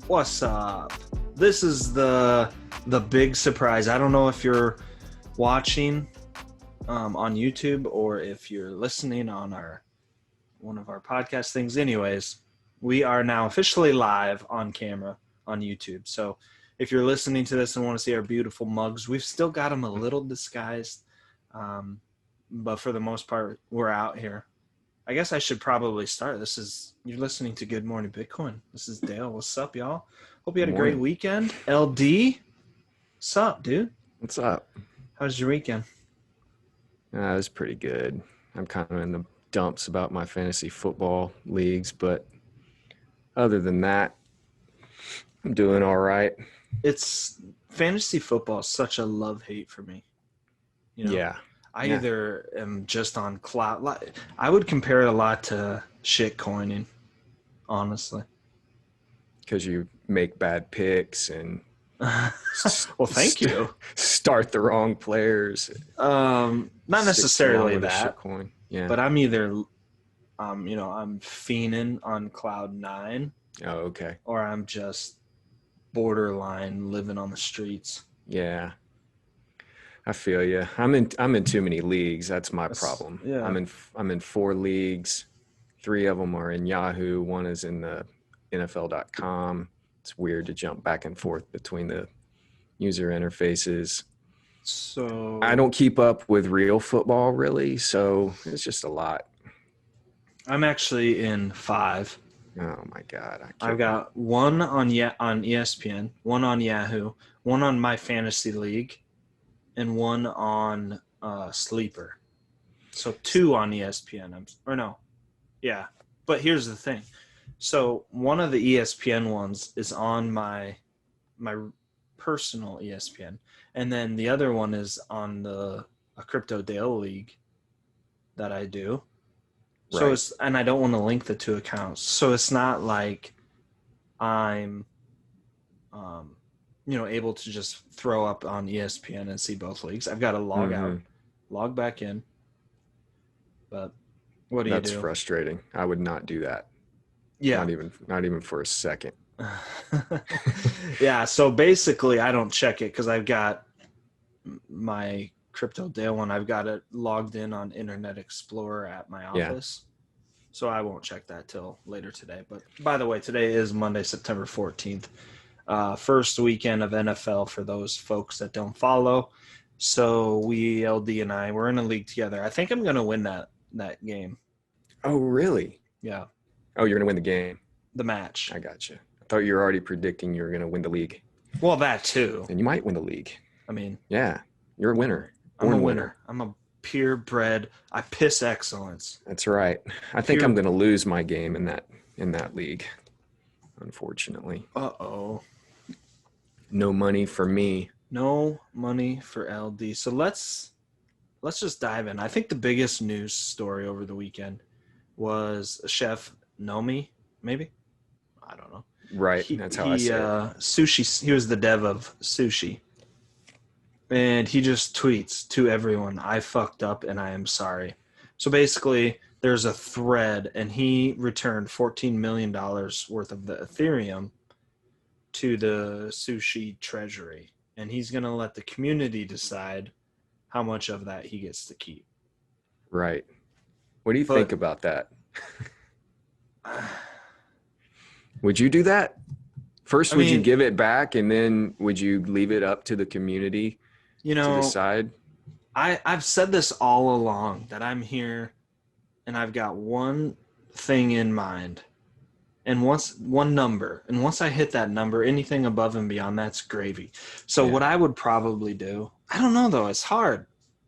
What's up? This is the big surprise. I don't know if you're watching on YouTube or if you're listening on our one of our podcast things. Anyways, we are now officially live on camera on YouTube. So if you're listening to this and want to see our beautiful mugs, we've still got them a little disguised, but for the most part, we're out here. I guess I should probably start. You're listening to Good Morning Bitcoin. This is Dale. What's up, y'all? Hope you had a great weekend. LD, what's up, dude? What's up? How's your weekend? It was pretty good. I'm kind of in the dumps about my fantasy football leagues, but other than that, I'm doing all right. It's fantasy football is such a love-hate for me. Yeah. I either am just on cloud. I would compare it a lot to shitcoining, honestly. Because you make bad picks and well, thank you. Start the wrong players. Not necessarily that. Shitcoin. Yeah. But I'm either, I'm fiending on cloud 9. Oh, okay. Or I'm just borderline living on the streets. Yeah. I feel you. I'm in too many leagues. That's my problem. Yeah. I'm in 4 leagues. 3 of them are in Yahoo. 1 is in the NFL.com. It's weird to jump back and forth between the user interfaces. So I don't keep up with real football really, so it's just a lot. I'm actually in 5. Oh my God. I've got 1 on ESPN, 1 on Yahoo, 1 on my fantasy league, and 1 on Sleeper. So 2 on ESPN. Yeah. But here's the thing. So one of the ESPN ones is on my personal ESPN, and then the other one is on a Crypto Dale league that I do. Right. So and I don't want to link the 2 accounts. So it's not like I'm able to just throw up on ESPN and see both leagues. I've got to log out, log back in. But what do you do? That's frustrating. I would not do that. Yeah. Not even for a second. Yeah, so basically I don't check it because I've got my Crypto Dale one. I've got it logged in on Internet Explorer at my office. Yeah. So I won't check that till later today. But by the way, today is Monday, September 14th. First weekend of NFL for those folks that don't follow. So LD and I, we're in a league together. I think I'm going to win that game. Oh, really? Yeah. Oh, you're going to win the game. The match. I got you. I thought you were already predicting you were going to win the league. Well, that too. And you might win the league. I mean. Yeah. You're a winner. I'm a winner. I'm a purebred. I piss excellence. That's right. I think I'm going to lose my game in that league, unfortunately. Uh-oh. No money for me. No money for LD. So let's just dive in. I think the biggest news story over the weekend was Chef Nomi, maybe? I don't know. Right. That's how I say it. Sushi. He was the dev of Sushi. And he just tweets to everyone, I fucked up and I am sorry. So basically, there's a thread, and he returned $14 million worth of the Ethereum to the Sushi treasury. And he's going to let the community decide how much of that he gets to keep. Right. What do you think about that? Would you do that? First, would you give it back, and then would you leave it up to the community to decide? I've said this all along, that I'm here and I've got one thing in mind. And one number. And once I hit that number, anything above and beyond that's gravy. So what I would probably do, I don't know though, it's hard.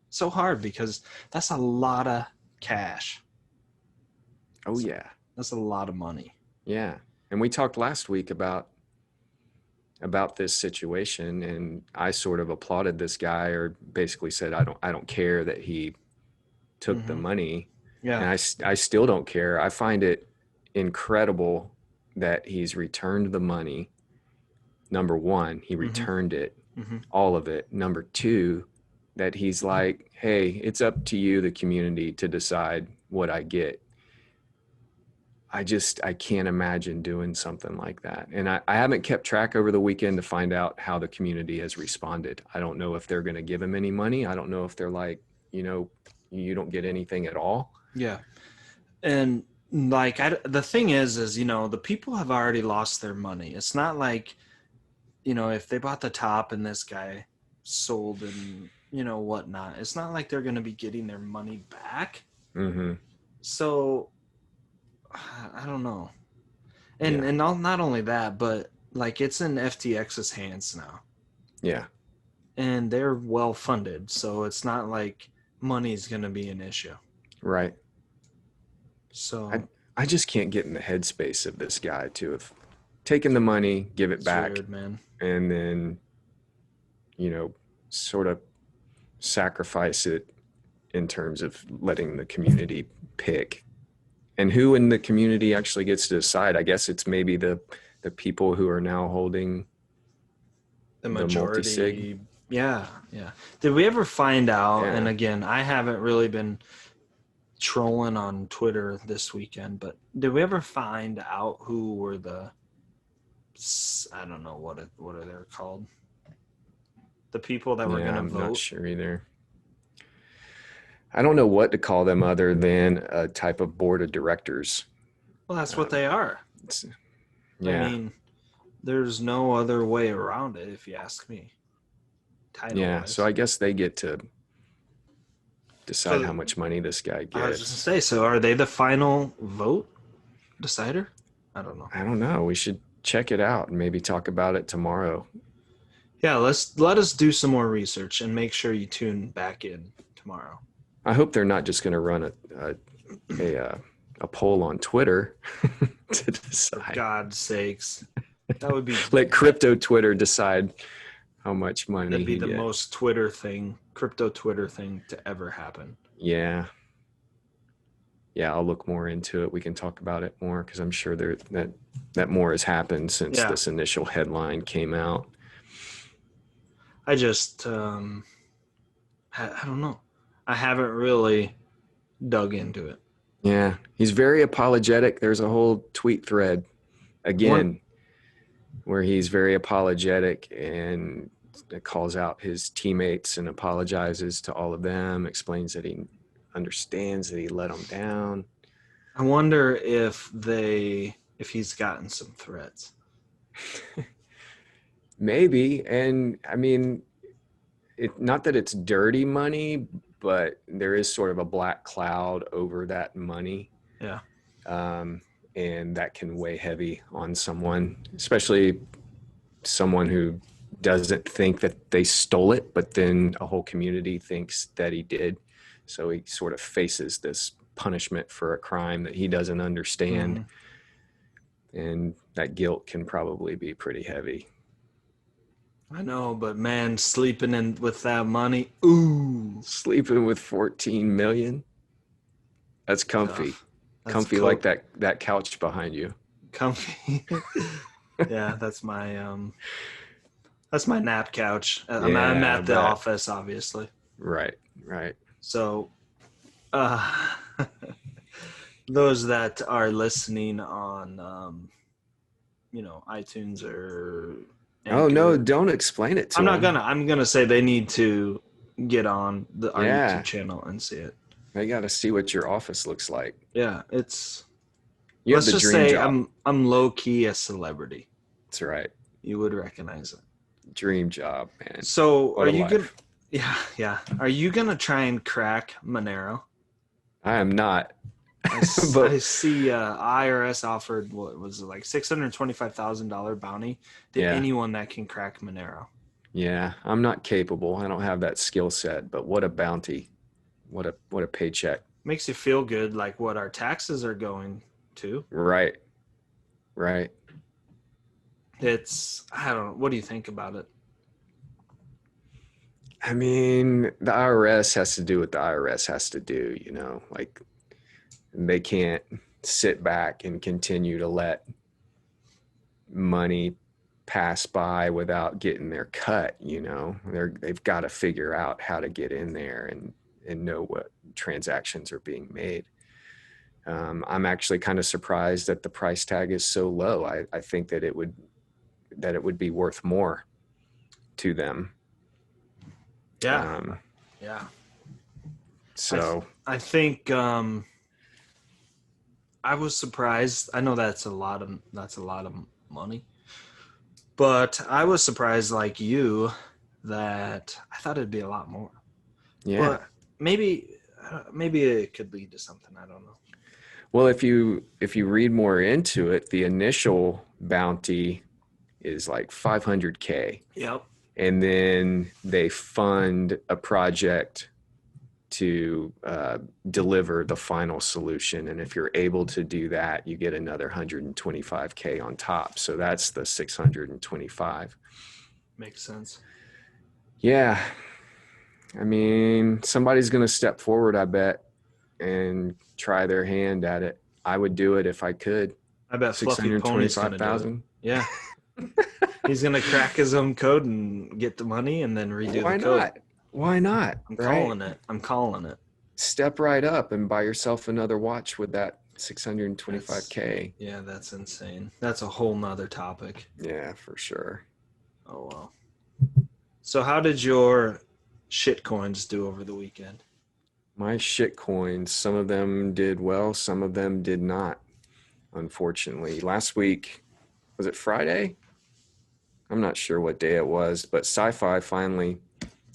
So hard because that's a lot of cash. Oh yeah. That's a lot of money. Yeah. And we talked last week about this situation, and I sort of applauded this guy, or basically said I don't care that he took the money. Yeah. And I still don't care. I find it incredible that he's returned the money. Number one, he returned it, all of it. Number two, that he's like, hey, it's up to you, the community, to decide what I get. I can't imagine doing something like that. And I haven't kept track over the weekend to find out how the community has responded. I don't know if they're going to give him any money. I don't know if they're like, you don't get anything at all. Yeah. And like, the thing is, the people have already lost their money. It's not like, if they bought the top and this guy sold and, whatnot, it's not like they're going to be getting their money back. Mm-hmm. So I don't know. And Yeah. and not only that, but like it's in FTX's hands now. Yeah. And they're well funded, so it's not like money's going to be an issue. Right. So I just can't get in the headspace of this guy to have taken the money, give it it's back, weird, man. and then, sort of sacrifice it in terms of letting the community pick. And who in the community actually gets to decide? I guess it's maybe the people who are now holding The multi-sig. majority. Yeah. Did we ever find out? Yeah. And again, I haven't really been trolling on Twitter this weekend, but did we ever find out who were I don't know what are they called? The people that were going to vote? I'm not sure either. I don't know what to call them other than a type of board of directors. Well, that's what they are. Yeah. I mean, there's no other way around it, if you ask me. Yeah, so I guess they get to decide how much money this guy gets. I was just going to say, so are they the final vote decider? I don't know. I don't know. We should check it out and maybe talk about it tomorrow. Yeah, let us do some more research and make sure you tune back in tomorrow. I hope they're not just going to run a poll on Twitter to decide. For God's sakes. That would be let crypto Twitter decide how much money. That'd be the most crypto Twitter thing to ever happen. Yeah. Yeah, I'll look more into it. We can talk about it more because I'm sure that more has happened since this initial headline came out. I just I don't know. I haven't really dug into it. Yeah, he's very apologetic. There's a whole tweet thread again where he's very apologetic and calls out his teammates and apologizes to all of them, explains that he understands that he let them down. I wonder if he's gotten some threats. Maybe. And I mean, not that it's dirty money, but there is sort of a black cloud over that money. Yeah. And that can weigh heavy on someone, especially someone who doesn't think that they stole it, but then a whole community thinks that he did. So he sort of faces this punishment for a crime that he doesn't understand. Mm-hmm. And that guilt can probably be pretty heavy. I know, but man, sleeping in with that money, ooh. Sleeping with 14 million? That's comfy. Comfy like that couch behind you. Comfy. Yeah, that's my nap couch. I'm at the office, obviously. Right. So those that are listening on iTunes or Anchor, oh no, don't explain it to them. I'm gonna say they need to get on our YouTube channel and see it. They got to see what your office looks like. Yeah, let's just say job. I'm low key a celebrity. That's right. You would recognize it. Dream job, man. So are you gonna? Yeah. Are you gonna try and crack Monero? I am not. I see IRS offered what was it, like $625,000 bounty to anyone that can crack Monero. Yeah, I'm not capable. I don't have that skill set. But what a bounty! What a paycheck! Makes you feel good, like what our taxes are going to. Right. I don't know. What do you think about it? I mean, the IRS has to do what the IRS has to do, like they can't sit back and continue to let money pass by without getting their cut, they've got to figure out how to get in there and know what transactions are being made. I'm actually kind of surprised that the price tag is so low. I think that it would be worth more to them. Yeah. Yeah. So I think I was surprised. I know that's a lot of money, but I was surprised, like you, that I thought it'd be a lot more. yeah. But maybe it could lead to something. I don't know. Well, if you read more into it, the initial bounty is like 500K. Yep. And then they fund a project to deliver the final solution. And if you're able to do that, you get another 125K on top. So that's the 625. Makes sense. Yeah. I mean, somebody's going to step forward, I bet, and try their hand at it. I would do it if I could. I bet Fluffy Pony's gonna do it. Yeah. He's gonna crack his own code and get the money and then redo Why the code. not? Why not? I'm right? calling it. I'm calling it. Step right up and buy yourself another watch with that 625K. Yeah, that's insane. That's a whole nother topic. Yeah, for sure. Oh, wow. So how did your shitcoins do over the weekend? My shitcoins, some of them did well, some of them did not, unfortunately. Last week, was it Friday? I'm not sure what day it was, but Sci-Fi finally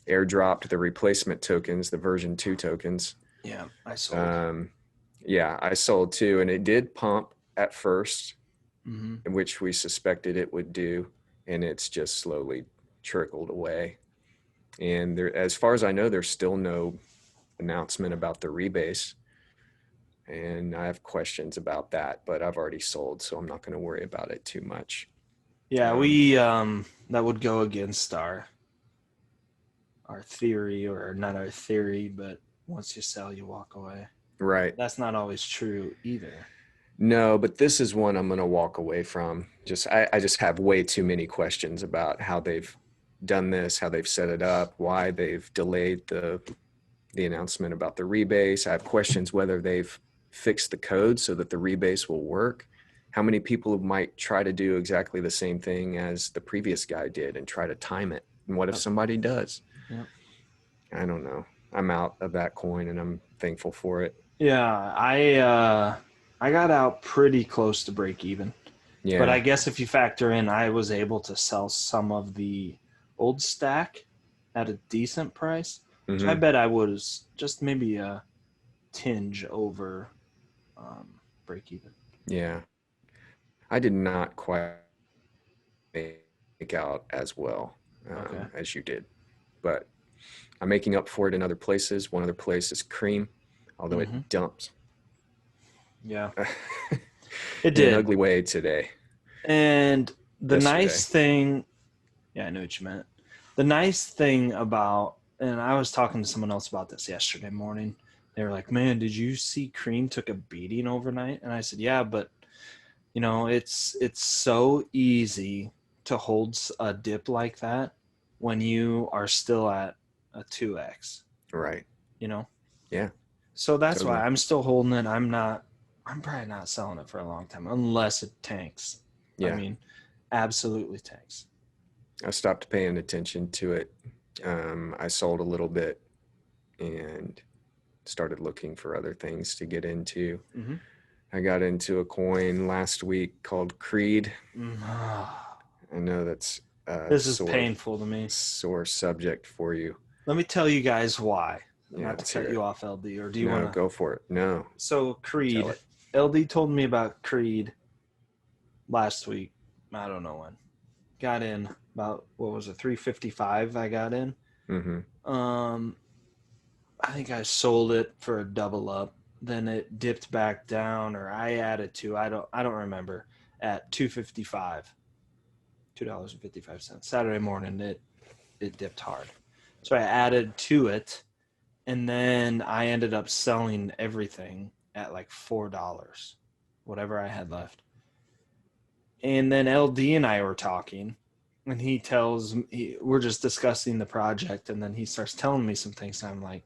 airdropped the replacement tokens, the version 2 tokens. Yeah, I sold. Yeah, I sold too, and it did pump at first, Mm-hmm. which we suspected it would do, and it's just slowly trickled away. And there, as far as I know, there's still no announcement about the rebase, and I have questions about that, but I've already sold, so I'm not going to worry about it too much. Yeah, we that would go against our theory, or not our theory, but once you sell, you walk away. Right. That's not always true either. No, but this is one I'm going to walk away from. I just have way too many questions about how they've done this, how they've set it up, why they've delayed the announcement about the rebase. I have questions whether they've fixed the code so that the rebase will work. How many people might try to do exactly the same thing as the previous guy did and try to time it? And what if somebody does? Yep. I don't know. I'm out of that coin and I'm thankful for it. Yeah, I got out pretty close to break even. Yeah. But I guess if you factor in, I was able to sell some of the old stack at a decent price. So I bet I was just maybe a tinge over break even. Yeah. I did not quite make out as well as you did, but I'm making up for it in other places. One other place is Cream, although it dumped. Yeah, it did. In an ugly way today. And the nice thing, yeah, I know what you meant. The nice thing about, and I was talking to someone else about this yesterday morning. They were like, "Man, did you see Cream took a beating overnight?" And I said, "Yeah, but you know, it's so easy to hold a dip like that when you are still at a 2x." Right. You know? Yeah. So that's why I'm still holding it. I'm probably not selling it for a long time unless it tanks. Yeah. I mean, absolutely tanks. I stopped paying attention to it. I sold a little bit and started looking for other things to get into. Mm-hmm. I got into a coin last week called Creed. Mm-hmm. I know that's this is painful to me. Sore subject for you. Let me tell you guys why. Yeah, not to cut you off, LD, or do you want to go for it? No. So Creed, LD told me about Creed last week. I don't know when. Got in about, what was it, 355? I got in. Mm-hmm. I think I sold it for a double up. Then it dipped back down, or I added to. I don't remember. At $2.55, $2.55. Saturday morning, it dipped hard. So I added to it, and then I ended up selling everything at like $4, whatever I had left. And then LD and I were talking, and he tells me, we're just discussing the project, and then he starts telling me some things. And I'm like,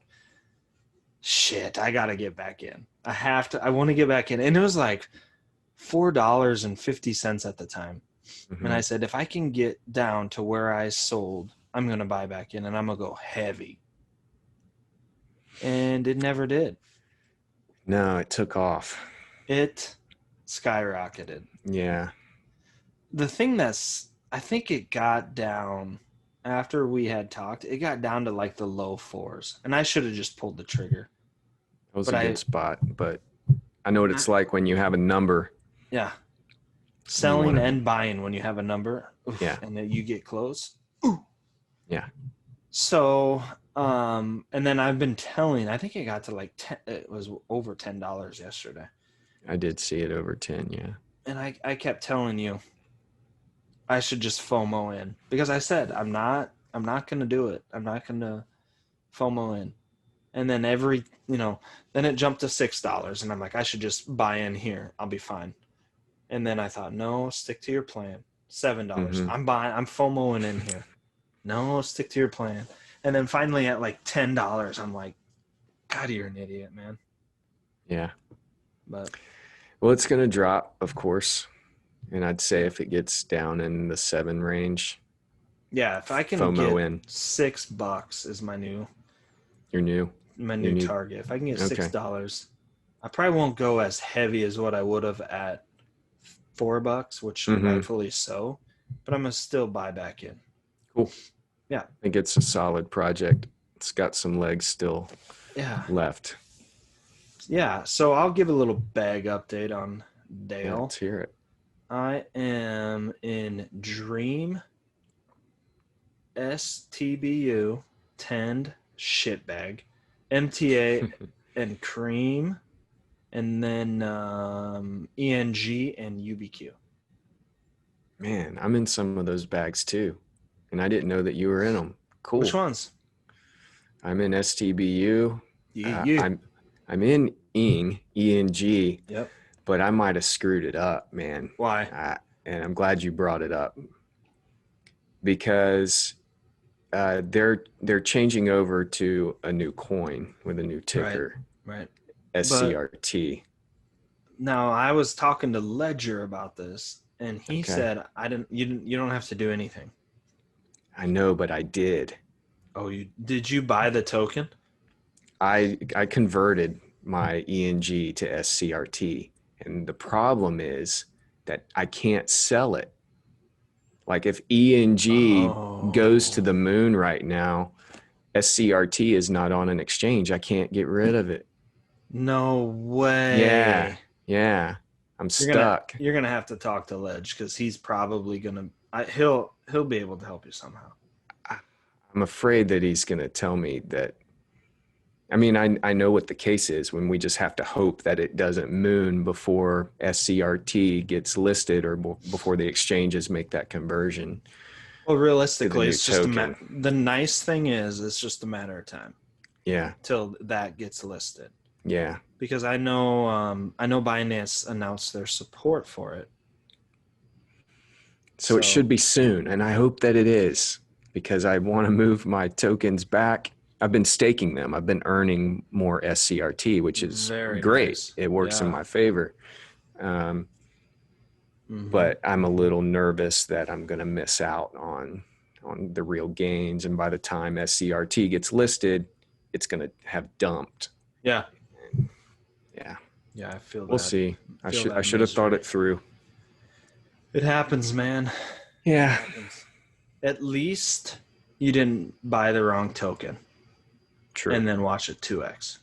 shit, I gotta get back in. I want to get back in. And it was like $4.50 at the time. And I said, if I can get down to where I sold, I'm going to buy back in and I'm going to go heavy. And it never did. No, it took off. It skyrocketed. Yeah. The thing I think it got down after we had talked, it got down to like the low fours. And I should have just pulled the trigger. That was a good spot, but I know what it's like when you have a number. Yeah. Selling and buying when you have a number. Oof, yeah. And then you get close. Ooh. Yeah. So, and then I've been telling, I think it got to like 10, it was over $10 yesterday. I did see it over 10, yeah. And I kept telling you I should just FOMO in because I said I'm not going to do it. I'm not going to FOMO in. And then then it jumped to $6 and I'm like, I should just buy in here. I'll be fine. And then I thought, no, stick to your plan. $7. I'm FOMOing in here. No, stick to your plan. And then finally at like $10, I'm like, God, you're an idiot, man. Yeah. But well, it's going to drop, of course. And I'd say if it gets down in the 7 range. Yeah, if I can FOMO get in. $6 is my new target. If I can get $6, I probably won't go as heavy as what I would have at $4, which rightfully so. But I'm gonna still buy back in. Cool. Yeah. I think it's a solid project. It's got some legs still left. Yeah. So I'll give a little bag update on Dale. Yeah, let's hear it. I am in Dream STBU 10 shitbag, MTA and Cream, and then ENG and UBQ. Man, I'm in some of those bags too. And I didn't know that you were in them. Cool. Which ones? I'm in STBU. Yeah. I'm in ENG. Yep. But I might have screwed it up, man. Why? And I'm glad you brought it up. Because they're changing over to a new coin with a new ticker. Right. SCRT. Now I was talking to Ledger about this, and he said you don't have to do anything. I know, but I did. Oh, did you buy the token? I converted my ENG to SCRT, and the problem is that I can't sell it. Like if ENG goes to the moon right now, SCRT is not on an exchange. I can't get rid of it. No way. Yeah. I'm stuck. You're gonna have to talk to Ledge because he's probably gonna. He'll be able to help you somehow. I'm afraid that he's gonna tell me that. I mean, I know what the case is when we just have to hope that it doesn't moon before SCRT gets listed or before the exchanges make that conversion. Well, realistically, it's just the nice thing is it's just a matter of time. Yeah. Till that gets listed. Yeah. Because I know Binance announced their support for it. So it should be soon, and I hope that it is because I want to move my tokens back. I've been staking them. I've been earning more SCRT, which is great. Nice. It works in my favor. But I'm a little nervous that I'm going to miss out on the real gains. And by the time SCRT gets listed, it's going to have dumped. Yeah. Yeah, I feel that. We'll see. I should have thought it through. It happens, man. Yeah. At least you didn't buy the wrong token. True. And then watch it 2x.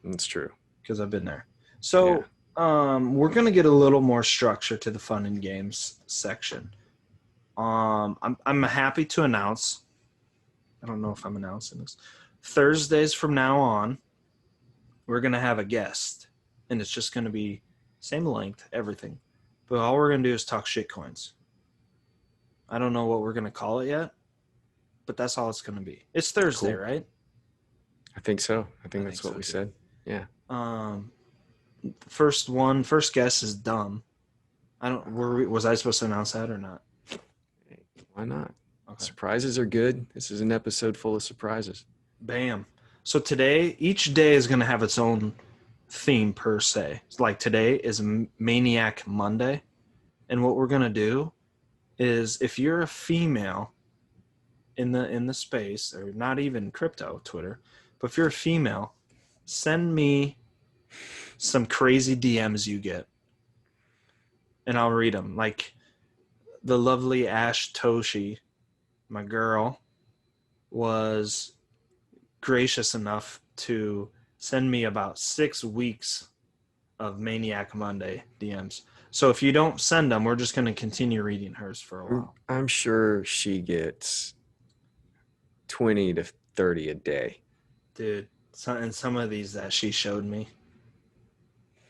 That's true. Because I've been there. So we're going to get a little more structure to the fun and games section. I'm happy to announce, I don't know if I'm announcing this, Thursdays from now on, we're going to have a guest. And it's just going to be same length, everything. But all we're going to do is talk shitcoins. I don't know what we're going to call it yet, but that's all it's going to be. It's Thursday, cool. Right? I think so. I think that's what we said. Yeah. First guess is dumb. Was I supposed to announce that or not? Why not? Okay. Surprises are good. This is an episode full of surprises. Bam. So today, each day is going to have its own theme per se. Like today is Maniac Monday. And what we're going to do is if you're a female in the space, or not even crypto Twitter, but if you're a female, send me some crazy DMs you get. And I'll read them. Like the lovely Ashtoshi, my girl, was gracious enough to send me about 6 weeks of Maniac Monday DMs. So if you don't send them, we're just going to continue reading hers for a while. I'm sure she gets 20 to 30 a day. Dude, and some of these that she showed me,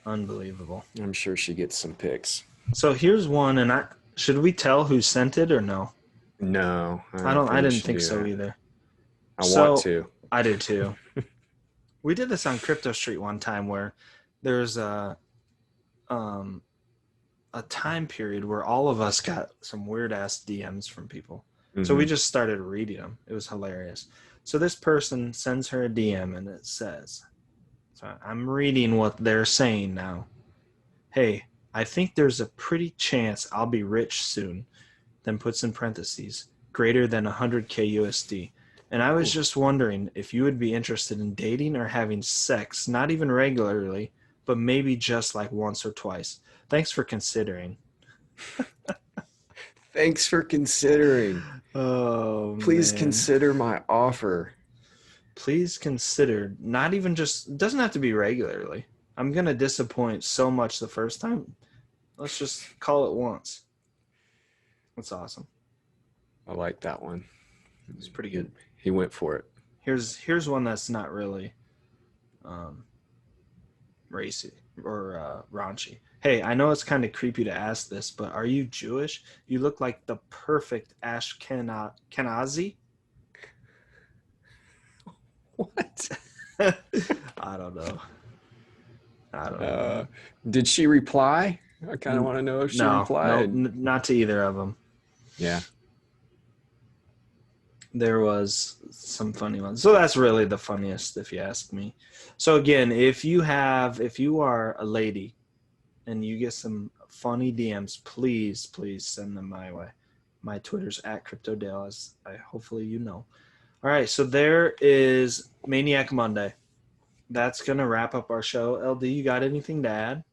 unbelievable. I'm sure she gets some pics. So here's one, and should we tell who sent it or no? No, I didn't think so either. I want to. I do too. We did this on Crypto Street one time where there's a time period where all of us got some weird ass DMs from people. Mm-hmm. So we just started reading them. It was hilarious. So this person sends her a DM and it says, so I'm reading what they're saying now. Hey, I think there's a pretty chance I'll be rich soon. Then puts in parentheses, greater than 100K USD. And I was just wondering if you would be interested in dating or having sex, not even regularly, but maybe just like once or twice. Thanks for considering. Thanks for considering. Oh, please man. Consider my offer. Please consider, not even just, it doesn't have to be regularly. I'm going to disappoint so much the first time. Let's just call it once. That's awesome. I like that one. It's pretty good. He went for it. Here's one that's not really racy or raunchy. Hey, I know it's kind of creepy to ask this, but are you Jewish? You look like the perfect Ashkenazi. What? I don't know. Did she reply? I kind of want to know if she replied. No, not to either of them. Yeah. There was some funny ones. So that's really the funniest, if you ask me. So again, if you are a lady and you get some funny DMs, please send them my way. My Twitter's @CryptoDale, as hopefully you know. All right, so there is Maniac Monday. That's going to wrap up our show. LD, you got anything to add?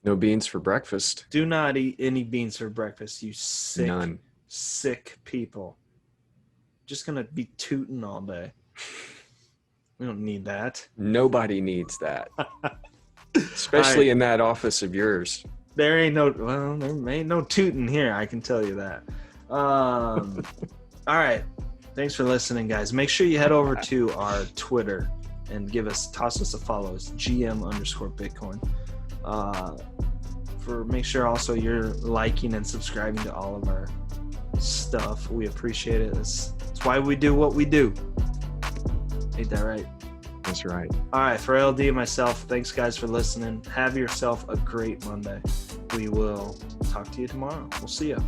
No beans for breakfast. Do not eat any beans for breakfast, you sick people. Just going to be tooting all day. We don't need that. Nobody needs that. Especially in that office of yours. There ain't no tooting here, I can tell you that. All right. Thanks for listening, guys. Make sure you head over to our Twitter and toss us a follow. It's GM_Bitcoin. Make sure also you're liking and subscribing to all of our stuff. We appreciate it. That's why we do what we do. Ain't that right? That's right. All right, for LD and myself, thanks guys for listening. Have yourself a great Monday. We will talk to you tomorrow. We'll see you.